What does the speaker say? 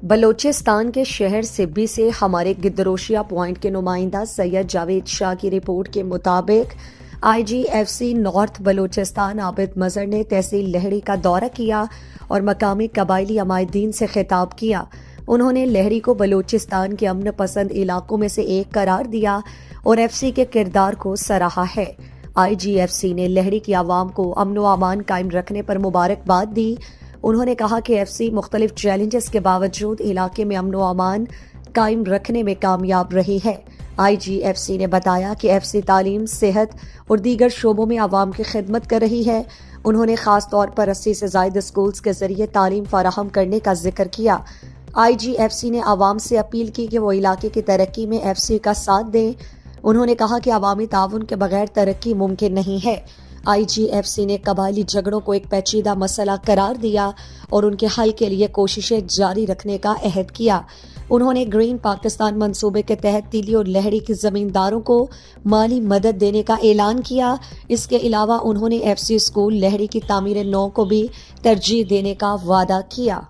بلوچستان کے شہر سبی سے ہمارے گدروشیا پوائنٹ کے نمائندہ سید جاوید شاہ کی رپورٹ کے مطابق آئی جی ایف سی نارتھ بلوچستان عابد مظہر نے تحصیل لہڑی کا دورہ کیا اور مقامی قبائلی عمائدین سے خطاب کیا۔ انہوں نے لہڑی کو بلوچستان کے امن پسند علاقوں میں سے ایک قرار دیا اور ایف سی کے کردار کو سراہا ہے۔ آئی جی ایف سی نے لہڑی کی عوام کو امن و امان قائم رکھنے پر مبارکباد دی۔ انہوں نے کہا کہ ایف سی مختلف چیلنجز کے باوجود علاقے میں امن و امان قائم رکھنے میں کامیاب رہی ہے۔ آئی جی ایف سی نے بتایا کہ ایف سی تعلیم، صحت اور دیگر شعبوں میں عوام کی خدمت کر رہی ہے۔ انہوں نے خاص طور پر 80 سے زائد اسکولز کے ذریعے تعلیم فراہم کرنے کا ذکر کیا۔ آئی جی ایف سی نے عوام سے اپیل کی کہ وہ علاقے کی ترقی میں ایف سی کا ساتھ دیں۔ انہوں نے کہا کہ عوامی تعاون کے بغیر ترقی ممکن نہیں ہے۔ آئی جی ایف سی نے قبائلی جھگڑوں کو ایک پیچیدہ مسئلہ قرار دیا اور ان کے حل کے لیے کوششیں جاری رکھنے کا عہد کیا۔ انہوں نے گرین پاکستان منصوبے کے تحت تیلی اور لہڑی کے زمینداروں کو مالی مدد دینے کا اعلان کیا۔ اس کے علاوہ انہوں نے ایف سی اسکول لہڑی کی تعمیر نو کو بھی ترجیح دینے کا وعدہ کیا۔